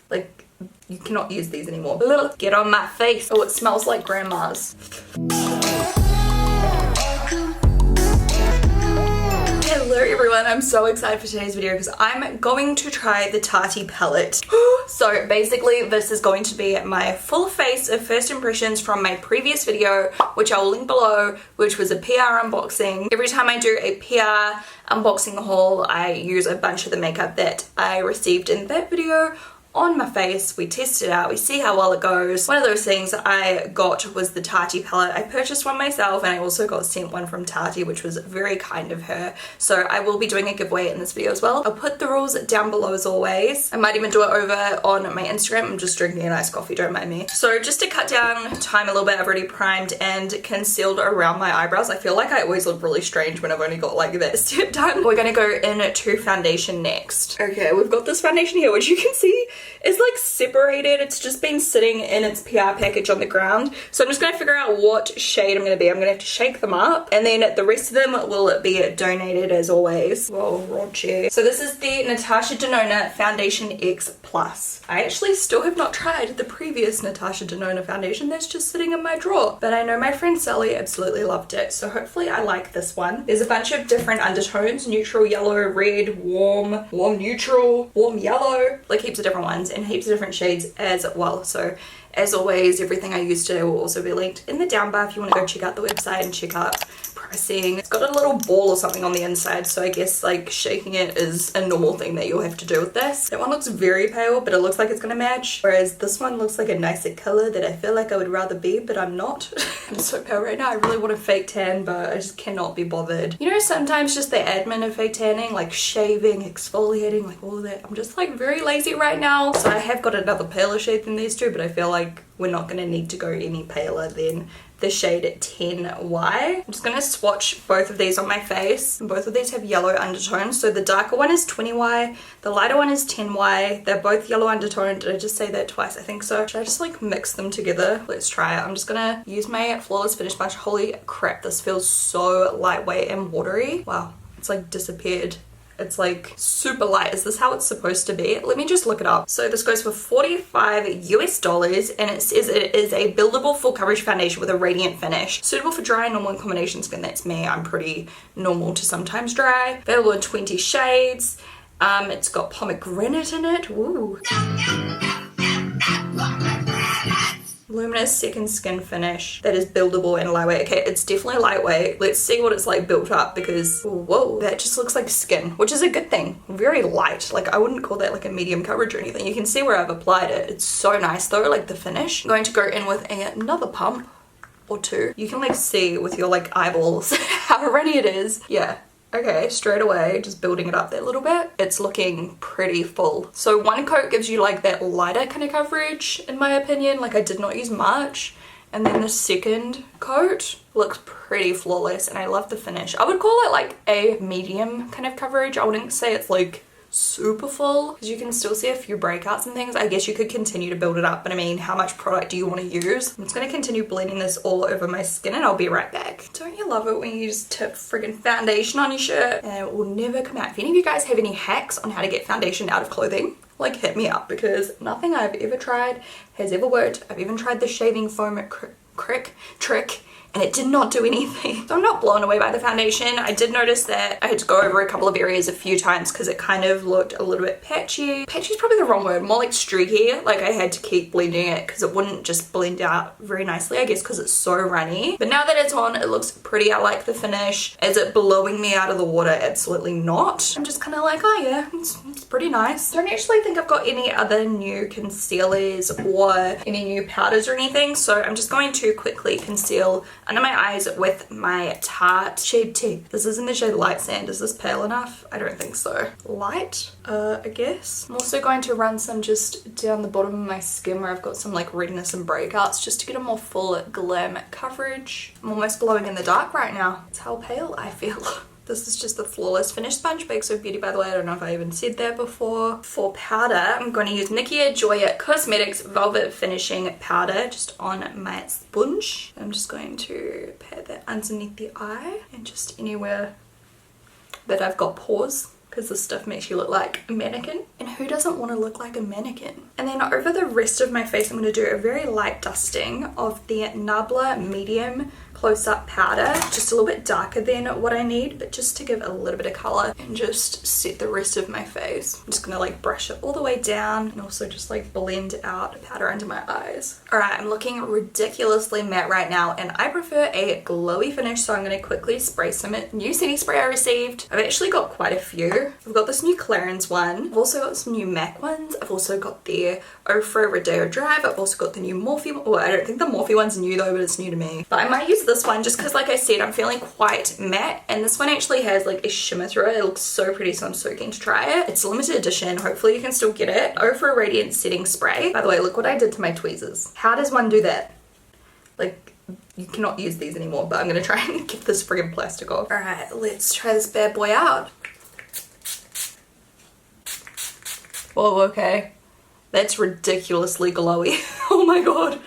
Like, you cannot use these anymore. Get on my face. Oh, it smells like grandma's. Hello everyone, I'm so excited for today's video because I'm going to try the Tati palette. So basically this is going to be my full face of first impressions from my previous video, which I will link below, which was a PR unboxing. Every time I do a PR unboxing haul, I use a bunch of the makeup that I received in that video on my face. We test it out, we see how well it goes. One of those things I got was the Tati palette. I purchased one myself and I also got sent one from Tati, which was very kind of her. So I will be doing a giveaway in this video as well. I'll put the rules down below as always. I might even do it over on my Instagram. I'm just drinking a nice coffee, don't mind me. So just to cut down time a little bit, I've already primed and concealed around my eyebrows. I feel like I always look really strange when I've only got like that step done. We're gonna go into foundation next. Okay, we've got this foundation here, which you can see is like separated. It's just been sitting in its PR package on the ground. So I'm just going to figure out what shade I'm going to be. I'm going to have to shake them up and then the rest of them will be donated as always. Whoa, raunchy. So this is the Natasha Denona Foundation X Plus. I actually still have not tried the previous Natasha Denona foundation that's just sitting in my drawer. But I know my friend Sally absolutely loved it. So hopefully I like this one. There's a bunch of different undertones. Neutral yellow, red, warm neutral, warm yellow. Like heaps of different ones and heaps of different shades as well. So as always, everything I use today will also be linked in the down bar if you want to go check out the website and check out pricing. It's got a little ball or something on the inside, so I guess like shaking it is a normal thing that you'll have to do with this. That one looks very pale, but it looks like it's gonna match, whereas this one looks like a nicer color that I feel like I would rather be, but I'm not. I'm so pale right now. I really want a fake tan, but I just cannot be bothered. You know, sometimes just the admin of fake tanning, like shaving, exfoliating, like all of that, I'm just like very lazy right now. So I have got another paler shade than these two, but I feel like we're not gonna need to go any paler than the shade 10Y. I'm just gonna swatch both of these on my face. Both of these have yellow undertones. So the darker one is 20Y, the lighter one is 10Y. They're both yellow undertoned. Did I just say that twice? I think so. Should I just like mix them together? Let's try it. I'm just gonna use my Flawless Finish Sponge. Holy crap, this feels so lightweight and watery. Wow, it's like disappeared. It's like super light. Is this how it's supposed to be? Let me just look it up. So this goes for $45 US and it says it is a buildable full coverage foundation with a radiant finish. Suitable for dry, normal, and combination skin. That's me. I'm pretty normal to sometimes dry. Available in 20 shades. It's got pomegranate in it. Ooh. Luminous second skin finish that is buildable and lightweight. Okay, it's definitely lightweight. Let's see what it's like built up because whoa, that just looks like skin, which is a good thing. Very light. Like I wouldn't call that like a medium coverage or anything. You can see where I've applied it. It's so nice though, like the finish. I'm going to go in with another pump or two. You can like see with your like eyeballs how runny it is. Yeah. Okay, straight away, just building it up that little bit, it's looking pretty full. So one coat gives you like that lighter kind of coverage, in my opinion. Like I did not use much. And then the second coat looks pretty flawless and I love the finish. I would call it like a medium kind of coverage. I wouldn't say it's like super full because you can still see a few breakouts and things. I guess you could continue to build it up, but I mean, how much product do you want to use? I'm just going to continue blending this all over my skin and I'll be right back. Don't you love it when you just tip friggin' foundation on your shirt and it will never come out? If any of you guys have any hacks on how to get foundation out of clothing, like hit me up because nothing I've ever tried has ever worked. I've even tried the shaving foam trick and it did not do anything. So I'm not blown away by the foundation. I did notice that I had to go over a couple of areas a few times because it kind of looked a little bit patchy. Patchy is probably the wrong word, more like streaky. Like I had to keep blending it because it wouldn't just blend out very nicely, I guess because it's so runny. But now that it's on, it looks pretty. I like the finish. Is it blowing me out of the water? Absolutely not. I'm just kind of like, oh yeah, it's pretty nice. I don't actually think I've got any other new concealers or any new powders or anything. So I'm just going to quickly conceal under my eyes with my Tarte shade T. This is in the shade Light Sand. Is this pale enough? I don't think so. Light, I guess. I'm also going to run some just down the bottom of my skin where I've got some like redness and breakouts just to get a more full glam coverage. I'm almost glowing in the dark right now. That's how pale I feel. This is just the Flawless Finish Sponge by EXO Beauty, by the way. I don't know if I even said that before. For powder, I'm going to use Nikia Joya Cosmetics Velvet Finishing Powder just on my sponge. I'm just going to pat that underneath the eye and just anywhere that I've got pores, because this stuff makes you look like a mannequin. And who doesn't want to look like a mannequin? And then over the rest of my face, I'm going to do a very light dusting of the Nabla medium close-up powder, just a little bit darker than what I need, but just to give a little bit of color and just set the rest of my face. I'm just gonna like brush it all the way down and also just like blend out the powder under my eyes. All right, I'm looking ridiculously matte right now, and I prefer a glowy finish, so I'm gonna quickly spray some new setting spray I received. I've actually got quite a few. I've got this new Clarins one. I've also got some new MAC ones. I've also got the Ofra Rodeo Drive. I've also got the new Morphe. Oh, I don't think the Morphe one's new though, but it's new to me. But I might use this one just because, like I said, I'm feeling quite matte, and this one actually has like a shimmer through it. It looks so pretty, so I'm so keen to try it. It's a limited edition. Hopefully you can still get it. Ofra Radiant Setting Spray. By the way, look what I did to my tweezers. How does one do that? Like, you cannot use these anymore, but I'm gonna try and get this friggin' plastic off. All right, let's try this bad boy out. Whoa, okay. That's ridiculously glowy. Oh my god,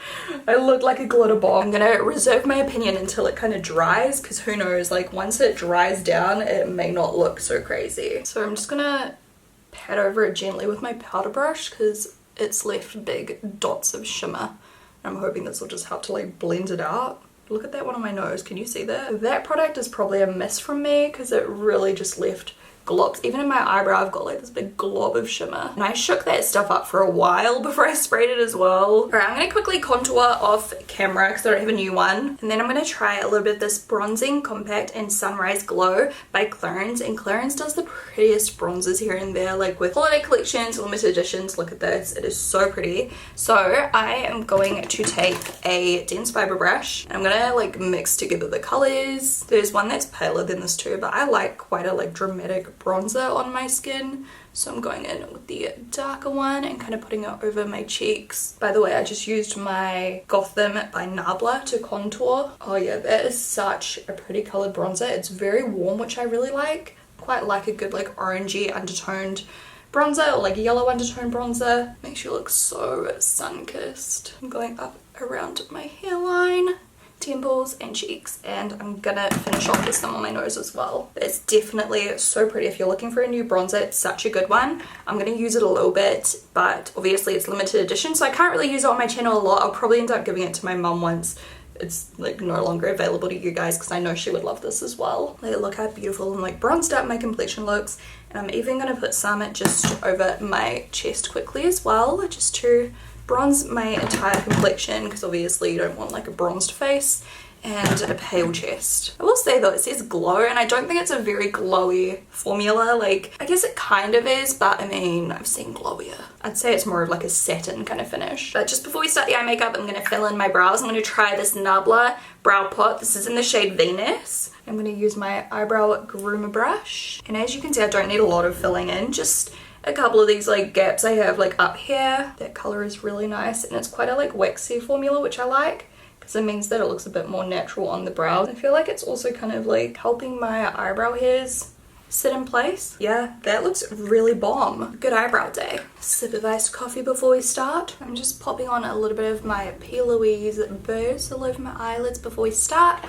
I look like a glitter bomb. I'm gonna reserve my opinion until it kind of dries, because who knows, like once it dries down, it may not look so crazy. So I'm just gonna pat over it gently with my powder brush because it's left big dots of shimmer. I'm hoping this will just help to like blend it out. Look at that one on my nose, can you see that? That product is probably a miss from me because it really just left globs. Even in my eyebrow, I've got like this big glob of shimmer. And I shook that stuff up for a while before I sprayed it as well. Alright, I'm gonna quickly contour off camera because I don't have a new one. And then I'm gonna try a little bit of this Bronzing Compact and Sunrise Glow by Clarins. And Clarins does the prettiest bronzers here and there, like with holiday collections, limited editions. Look at this, it is so pretty. So I am going to take a dense fiber brush and I'm gonna like mix together the colors. There's one that's paler than this too, but I like quite a like dramatic bronzer on my skin, so I'm going in with the darker one and kind of putting it over my cheeks. By the way, I just used my Gotham by Nabla to contour. Oh yeah, that is such a pretty colored bronzer. It's very warm, which I really like. Quite like a good like orangey undertoned bronzer, or like yellow undertone bronzer. Makes you look so sun-kissed. I'm going up around my hairline, temples and cheeks, and I'm gonna finish off with some on my nose as well. It's definitely so pretty. If you're looking for a new bronzer, it's such a good one. I'm gonna use it a little bit, but obviously it's limited edition, so I can't really use it on my channel a lot. I'll probably end up giving it to my mum once it's like no longer available to you guys, because I know she would love this as well. Like, look how beautiful and like bronzed up my complexion looks. And I'm even gonna put some just over my chest quickly as well, just to bronze my entire complexion, because obviously you don't want like a bronzed face and a pale chest. I will say though, it says glow, and I don't think it's a very glowy formula. Like, I guess it kind of is, but I mean, I've seen glowier. I'd say it's more of like a satin kind of finish. But just before we start the eye makeup, I'm gonna fill in my brows. I'm gonna try this Nabla brow pot. This is in the shade Venus. I'm gonna use my eyebrow groomer brush, and as you can see, I don't need a lot of filling in, just a couple of these like gaps I have like up here. That color is really nice, and it's quite a like waxy formula, which I like because it means that it looks a bit more natural on the brows. I feel like it's also kind of like helping my eyebrow hairs sit in place. Yeah, that looks really bomb. Good eyebrow day. Sip of iced coffee before we start. I'm just popping on a little bit of my P. Louise burst all over my eyelids before we start.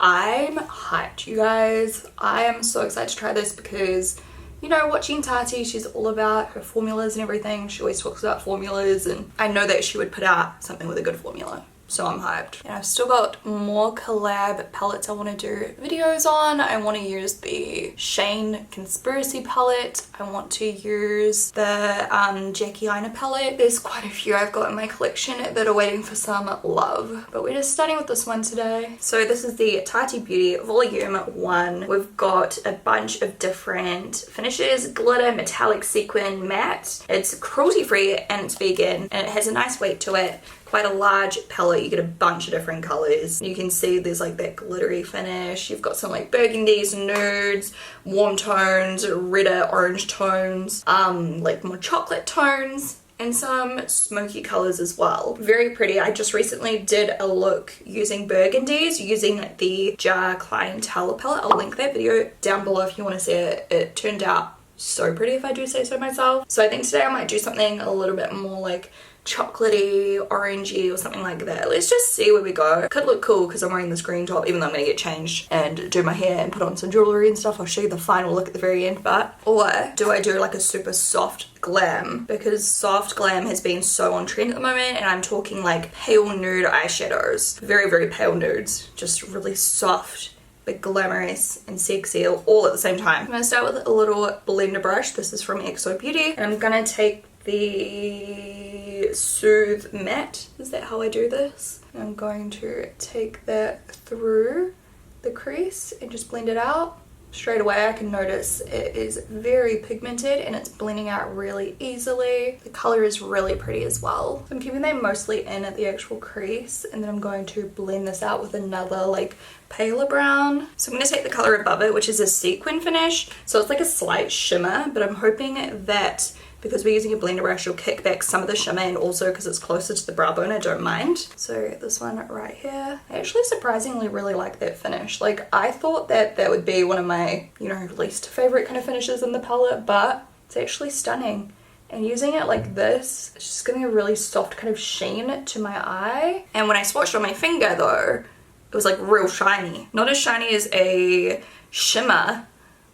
I'm hyped, you guys. I am so excited to try this because, you know, watching Tati, she's all about her formulas and everything. She always talks about formulas, and I know that she would put out something with a good formula. So I'm hyped. And I've still got more collab palettes I want to do videos on. I want to use the Shane Conspiracy palette. I want to use the Jackie Aina palette. There's quite a few I've got in my collection that are waiting for some love. But we're just starting with this one today. So this is the Tati Beauty Volume 1. We've got a bunch of different finishes. Glitter, metallic sequin, matte. It's cruelty free and it's vegan, and it has a nice weight to it. Quite a large palette. You get a bunch of different colors. You can see there's like that glittery finish. You've got some like burgundies, nudes, warm tones, redder orange tones, like more chocolate tones, and some smoky colors as well. Very pretty. I just recently did a look using burgundies using the Jar Clientele palette. I'll link that video down below if you want to see it. It turned out so pretty if I do say so myself. So I think today I might do something a little bit more like chocolatey, orangey or something like that. Let's just see where we go. It could look cool because I'm wearing this green top, even though I'm gonna get changed and do my hair and put on some jewelry and stuff. I'll show you the final look at the very end. But or do I do like a super soft glam, because soft glam has been so on trend at the moment, and I'm talking like pale nude eyeshadows, very, very pale nudes, just really soft but glamorous and sexy all at the same time. I'm gonna start with a little blender brush. This is from XO Beauty, and I'm gonna take the Soothe Matte. Is that how I do this? I'm going to take that through the crease and just blend it out. Straight away I can notice it is very pigmented and it's blending out really easily. The color is really pretty as well. So I'm keeping them mostly in at the actual crease, and then I'm going to blend this out with another like paler brown. So I'm going to take the color above it, which is a sequin finish. So it's like a slight shimmer, but I'm hoping that because we're using a blender brush, you'll kick back some of the shimmer, and also because it's closer to the brow bone, I don't mind. So this one right here, I actually surprisingly really like that finish. Like I thought that that would be one of my, you know, least favorite kind of finishes in the palette, but it's actually stunning. And using it like this, it's just giving a really soft kind of sheen to my eye. And when I swatched on my finger though, it was like real shiny. Not as shiny as a shimmer,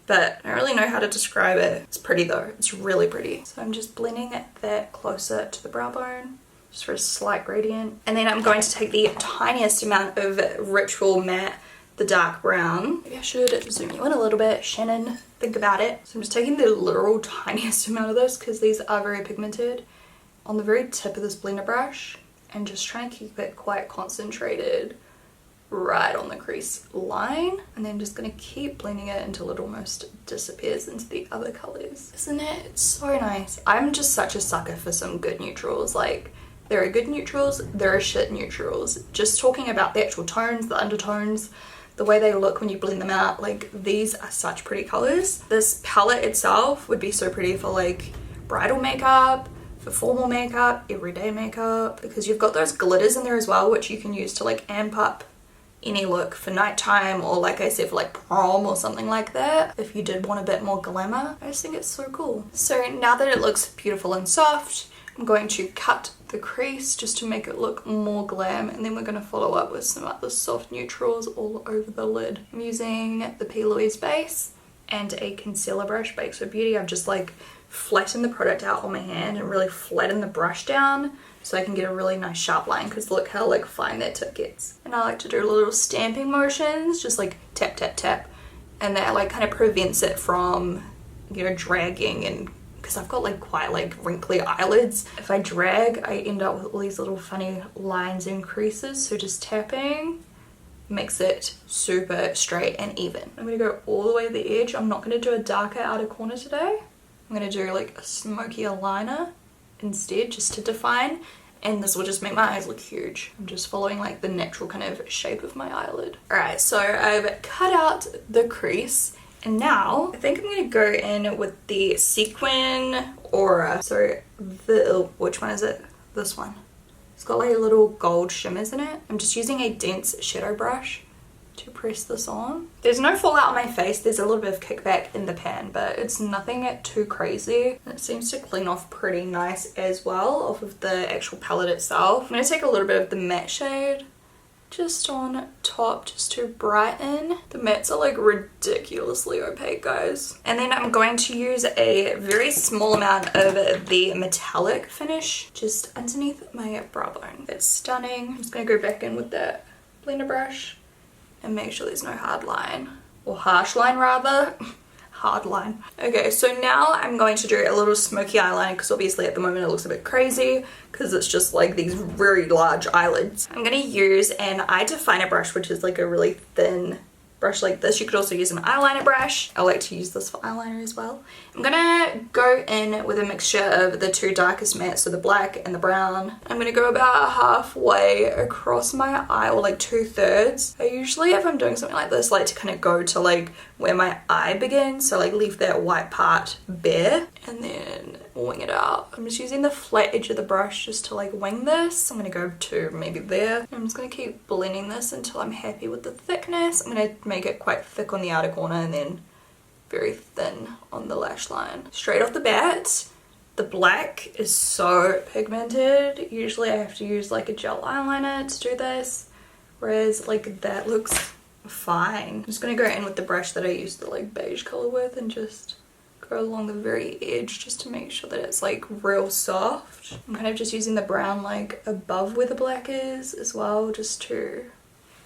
but I don't really know how to describe it. It's pretty though, it's really pretty. So I'm just blending that closer to the brow bone, just for a slight gradient. And then I'm going to take the tiniest amount of Ritual Matte, the dark brown. Maybe I should zoom you in a little bit, Shannon, think about it. So I'm just taking the literal tiniest amount of this, because these are very pigmented, on the very tip of this blender brush, and just trying to keep it quite concentrated right on the crease line, and then just gonna keep blending it until it almost disappears into the other colors. Isn't it so nice? I'm just such a sucker for some good neutrals. Like, there are good neutrals, there are shit neutrals. Just talking about the actual tones, the undertones, the way they look when you blend them out, like these are such pretty colors. This palette itself would be so pretty for like bridal makeup, for formal makeup, everyday makeup, because you've got those glitters in there as well, which you can use to like amp up any look for nighttime, or like I said, for like prom or something like that, if you did want a bit more glamour. I just think it's so cool. So now that it looks beautiful and soft, I'm going to cut the crease just to make it look more glam, and then we're going to follow up with some other soft neutrals all over the lid. I'm using the P. Louise base and a concealer brush by XO Beauty. I've just like flattened the product out on my hand and really flattened the brush down so I can get a really nice sharp line, because look how like fine that tip gets. And I like to do little stamping motions, just like tap tap tap, and that like kind of prevents it from, you know, dragging. And because I've got like quite like wrinkly eyelids, if I drag I end up with all these little funny lines and creases. So just tapping makes it super straight and even. I'm gonna go all the way to the edge. I'm not gonna do a darker outer corner today. I'm gonna do like a smokier liner instead, just to define, and this will just make my eyes look huge. I'm just following like the natural kind of shape of my eyelid. Alright, so I've cut out the crease, and now I think I'm gonna go in with the Sequin Aura. So which one is it? This one. It's got like little gold shimmers in it. I'm just using a dense shadow brush to press this on. There's no fallout on my face. There's a little bit of kickback in the pan, but it's nothing too crazy. And it seems to clean off pretty nice as well off of the actual palette itself. I'm going to take a little bit of the matte shade just on top, just to brighten. The mattes are like ridiculously opaque, guys. And then I'm going to use a very small amount of the metallic finish just underneath my brow bone. It's stunning. I'm just going to go back in with that blender brush and make sure there's no hard line, or harsh line rather. Hard line. Okay, so now I'm going to do a little smoky eyeliner, because obviously at the moment it looks a bit crazy because it's just like these very large eyelids. I'm going to use an eye definer brush, which is like a really thin brush like this. You could also use an eyeliner brush. I like to use this for eyeliner as well. I'm gonna go in with a mixture of the two darkest mattes, so the black and the brown. I'm gonna go about halfway across my eye, or like 2/3. I usually, if I'm doing something like this, like to kind of go to like where my eye begins, so like leave that white part bare and then wing it out. I'm just using the flat edge of the brush just to like wing this. I'm gonna go to maybe there. I'm just gonna keep blending this until I'm happy with the thickness. I'm gonna make it quite thick on the outer corner and then very thin on the lash line. Straight off the bat, the black is so pigmented. Usually I have to use like a gel eyeliner to do this, whereas like that looks fine. I'm just gonna go in with the brush that I used the like beige color with and just go along the very edge just to make sure that it's like real soft. I'm kind of just using the brown like above where the black is as well, just to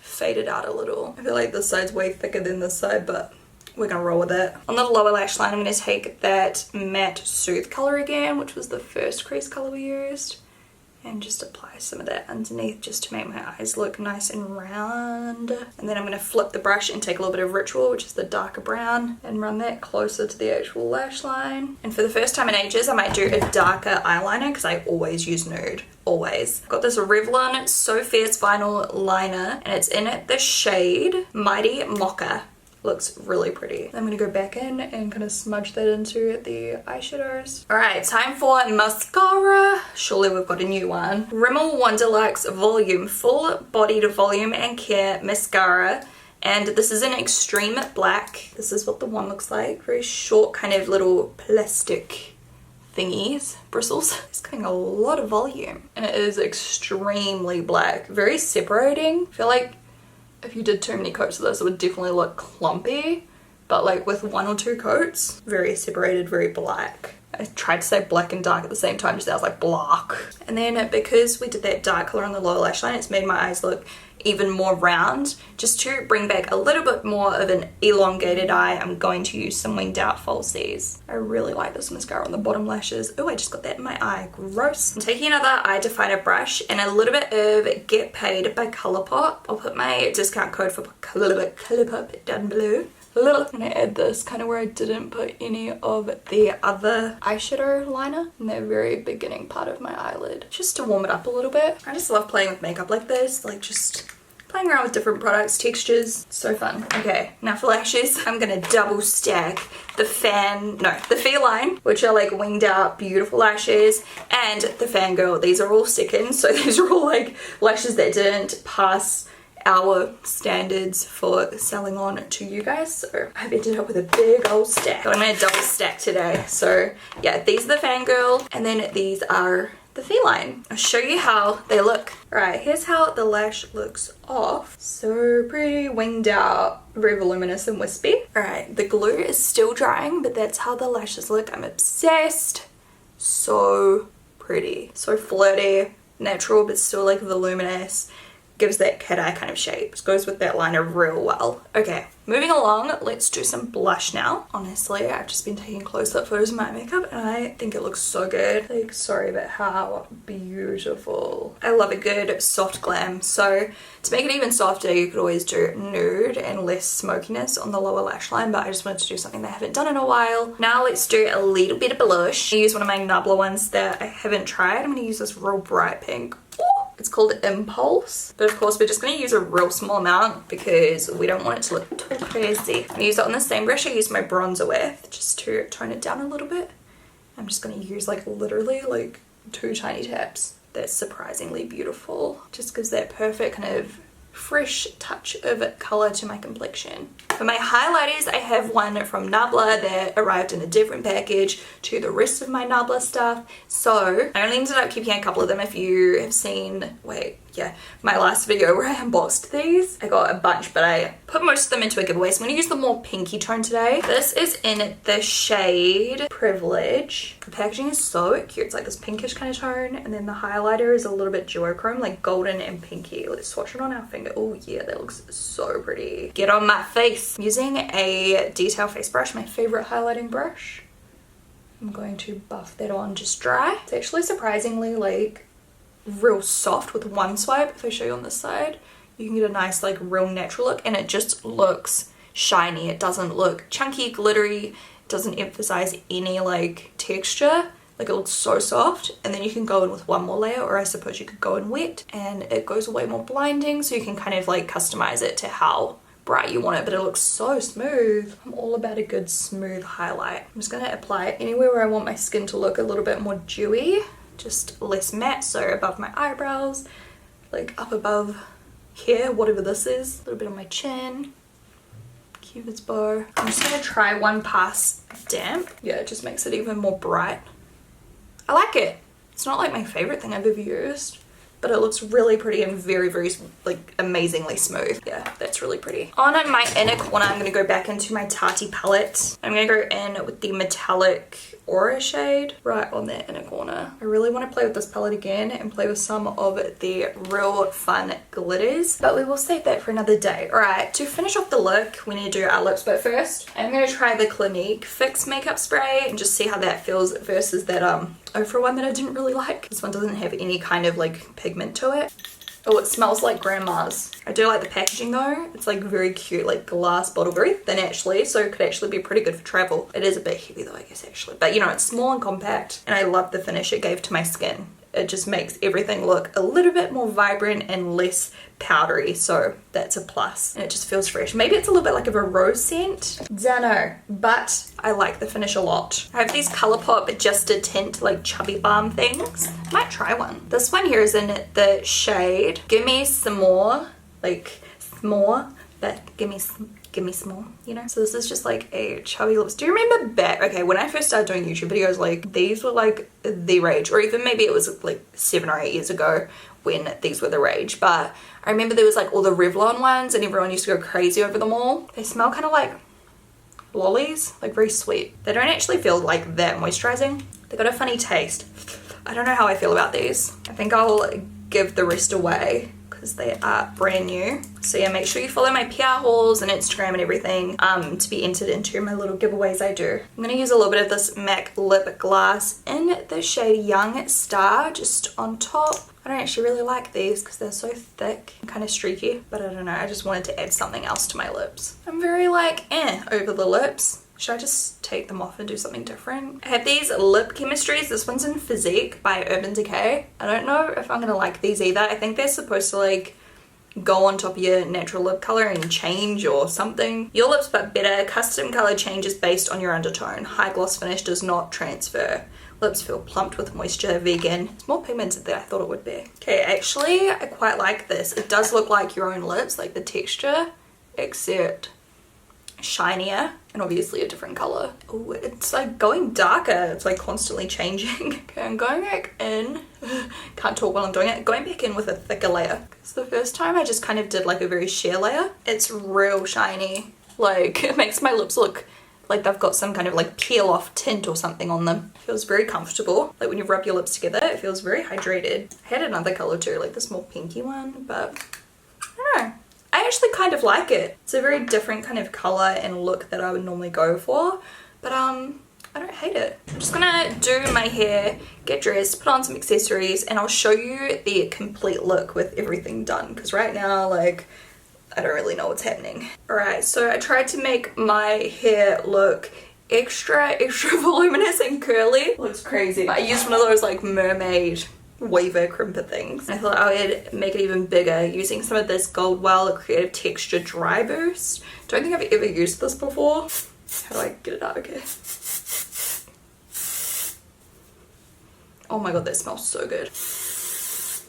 fade it out a little. I feel like this side's way thicker than this side, but we're gonna roll with it. On the lower lash line, I'm gonna take that matte Soothe color again, which was the first crease color we used, and just apply some of that underneath just to make my eyes look nice and round. And then I'm gonna flip the brush and take a little bit of Ritual, which is the darker brown, and run that closer to the actual lash line. And for the first time in ages, I might do a darker eyeliner because I always use nude. Always. I've got this Revlon So Fierce Vinyl Liner, and it's in the shade Mighty Mocha. Looks really pretty. I'm gonna go back in and kind of smudge that into the eyeshadows. Alright, time for mascara. Surely we've got a new one. Rimmel Wonderluxe Volume Full Bodied Volume and Care Mascara. And this is an extreme black. This is what the one looks like. Very short kind of little plastic thingies, bristles. It's getting a lot of volume. And it is extremely black. Very separating. I feel like if you did too many coats of this, it would definitely look clumpy, but like with 1 or 2 coats, very separated, very black. I tried to say black and dark at the same time, just I was like black. And then because we did that dark color on the lower lash line, it's made my eyes look even more round. Just to bring back a little bit more of an elongated eye, I'm going to use some Winged Out Falsies. I really like this mascara on the bottom lashes. Oh, I just got that in my eye. Gross. I'm taking another eye definer brush and a little bit of Get Paid by Colourpop. I'll put my discount code for Colourpop down below. I'm gonna add this kind of where I didn't put any of the other eyeshadow liner in the very beginning part of my eyelid, just to warm it up a little bit. I just love playing with makeup like this, like just playing around with different products, textures. So fun. Okay, now for lashes, I'm gonna double stack the Feline, which are like winged out beautiful lashes, and the Fangirl. These are all seconds, so these are all like lashes that didn't pass our standards for selling on to you guys, so I've ended up with a big old stack. So I'm gonna double stack today. So yeah, these are the Fangirl, and then these are the Feline. I'll show you how they look. Alright, here's how the lash looks off. So pretty, winged out, very voluminous and wispy. Alright, the glue is still drying, but that's how the lashes look. I'm obsessed. So pretty, so flirty, natural but still like voluminous. Gives that cat eye kind of shape. This goes with that liner real well. Okay, moving along, let's do some blush now. Honestly, I've just been taking close-up photos of my makeup and I think it looks so good. Like, sorry, but how beautiful. I love a good soft glam. So to make it even softer, you could always do nude and less smokiness on the lower lash line, but I just wanted to do something that I haven't done in a while. Now let's do a little bit of blush. I use one of my Nabla ones that I haven't tried. I'm gonna use this real bright pink. It's called Impulse, but of course we're just going to use a real small amount because we don't want it to look too crazy. I'm going to use it on the same brush I used my bronzer with, just to tone it down a little bit. I'm just going to use like literally like 2 tiny taps. That's surprisingly beautiful. Just gives that perfect kind of fresh touch of colour to my complexion. For my highlighters, I have one from Nabla that arrived in a different package to the rest of my Nabla stuff. So I only ended up keeping a couple of them. If you have seen, my last video where I unboxed these, I got a bunch, but I put most of them into a giveaway. So I'm going to use the more pinky tone today. This is in the shade Privilege. The packaging is so cute. It's like this pinkish kind of tone, and then the highlighter is a little bit duochrome, like golden and pinky. Let's swatch it on our finger. Oh yeah, that looks so pretty. Get on my face. I'm using a Detail face brush, my favorite highlighting brush. I'm going to buff that on just dry. It's actually surprisingly like real soft with one swipe. If I show you on this side, you can get a nice like real natural look, and it just looks shiny. It doesn't look chunky, glittery. It doesn't emphasize any like texture. Like, it looks so soft. And then you can go in with one more layer, or I suppose you could go in wet, and it goes way more blinding, so you can kind of like customize it to how bright you want it, but it looks so smooth. I'm all about a good smooth highlight. I'm just gonna apply it anywhere where I want my skin to look a little bit more dewy, just less matte. So above my eyebrows, like up above here, whatever this is, a little bit on my chin. Cupid's bow. I'm just gonna try one pass damp. Yeah, it just makes it even more bright. I like it. It's not like my favorite thing I've ever used, but it looks really pretty and very, very like amazingly smooth. Yeah, that's really pretty. On my inner corner, I'm gonna go back into my Tati palette. I'm gonna go in with the metallic Aura shade right on that inner corner. I really want to play with this palette again and play with some of the real fun glitters, but we will save that for another day. All right, to finish off the look, we need to do our lips, but first I'm going to try the Clinique Fix makeup spray and just see how that feels versus that Ofra one that I didn't really like. This one doesn't have any kind of like pigment to it. Oh, it smells like grandma's. I do like the packaging though. It's like very cute, like glass bottle, very thin actually, so it could actually be pretty good for travel. It is a bit heavy though, I guess actually, but you know, it's small and compact, and I love the finish it gave to my skin. It just makes everything look a little bit more vibrant and less powdery, so that's a plus. And it just feels fresh. Maybe it's a little bit like of a rose scent. Don't know, but I like the finish a lot. I have these ColourPop Adjusted Tint like chubby balm things. Might try one. This one here is in the shade Give Me Some More, like more, but give me some more, you know? So this is just like a chubby lips. Do you remember back, okay, when I first started doing YouTube videos, like these were like the rage, or even maybe it was like 7 or 8 years ago when these were the rage, but I remember there was like all the Revlon ones and everyone used to go crazy over them all. They smell kind of like lollies, like very sweet. They don't actually feel like that moisturizing. They got a funny taste. I don't know how I feel about these. I think I'll give the rest away because they are brand new. So yeah, make sure you follow my PR hauls and Instagram and everything to be entered into my little giveaways I do. I'm going to use a little bit of this MAC lip gloss in the shade Young Star just on top. I don't actually really like these because they're so thick and kind of streaky, but I don't know, I just wanted to add something else to my lips. I'm very like over the lips. Should I just take them off and do something different? I have these lip chemistries. This one's in Physique by Urban Decay. I don't know if I'm gonna like these either. I think they're supposed to like go on top of your natural lip color and change or something. Your lips but better. Custom color changes based on your undertone. High gloss finish does not transfer. Lips feel plumped with moisture. Vegan. It's more pigmented than I thought it would be. Okay, actually I quite like this. It does look like your own lips, like the texture, except shinier and obviously a different color. Oh, it's like going darker. It's like constantly changing. Okay, I'm going back in. Can't talk while I'm doing it. Going back in with a thicker layer. Because the first time I just kind of did like a very sheer layer. It's real shiny. Like it makes my lips look like they've got some kind of like peel off tint or something on them. It feels very comfortable. Like when you rub your lips together, it feels very hydrated. I had another color too, like this more pinky one, but I don't know. I actually kind of like it. It's a very different kind of color and look that I would normally go for, but I don't hate it. I'm just gonna do my hair, get dressed, put on some accessories, and I'll show you the complete look with everything done, because right now, like, I don't really know what's happening. Alright, so I tried to make my hair look extra voluminous and curly. Looks crazy. I used one of those like mermaid weaver crimper things. I thought I would make it even bigger using some of this Goldwell Creative Texture Dry Boost. Don't think I've ever used this before. How do I get it out? Okay. Oh my god, that smells so good. Let's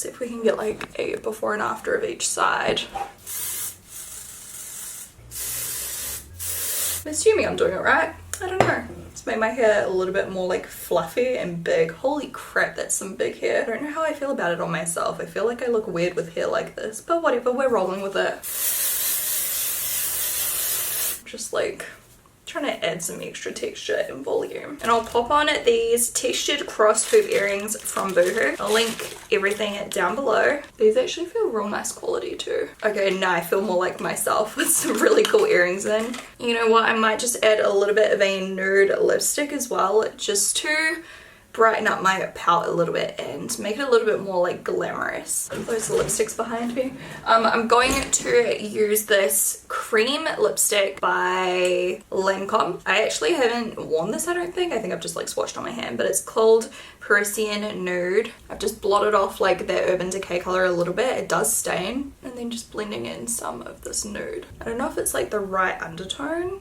see if we can get like a before and after of each side. I'm assuming I'm doing it right. I don't know. It's made my hair a little bit more like fluffy and big. Holy crap, that's some big hair. I don't know how I feel about it on myself. I feel like I look weird with hair like this, but whatever, we're rolling with it. Just like trying to add some extra texture and volume. And I'll pop on these textured cross hoop earrings from Boohoo. I'll link everything down below. These actually feel real nice quality too. Okay, now I feel more like myself with some really cool earrings in. You know what, I might just add a little bit of a nude lipstick as well, just to brighten up my palette a little bit and make it a little bit more like glamorous. Those lipsticks behind me. I'm going to use this cream lipstick by Lancome. I actually haven't worn this, I don't think. I think I've just like swatched on my hand, but it's called Parisian Nude. I've just blotted off like the Urban Decay color a little bit. It does stain. And then just blending in some of this nude. I don't know if it's like the right undertone.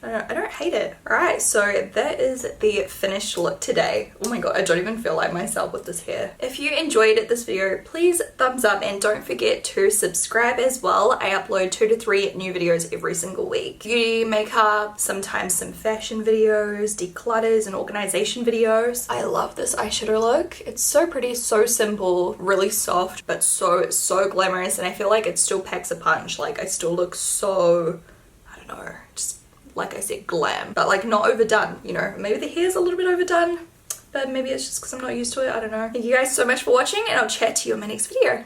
I don't hate it. Alright, so that is the finished look today. Oh my god, I don't even feel like myself with this hair. If you enjoyed this video, please thumbs up and don't forget to subscribe as well. I upload 2 to 3 new videos every single week. Beauty, makeup, sometimes some fashion videos, declutters and organization videos. I love this eyeshadow look. It's so pretty, so simple, really soft, but so glamorous, and I feel like it still packs a punch. Like I still look so, I don't know, just like I said, glam, but like not overdone, you know. Maybe the hair's a little bit overdone, but maybe it's just because I'm not used to it. I don't know. Thank you guys so much for watching, and I'll chat to you in my next video.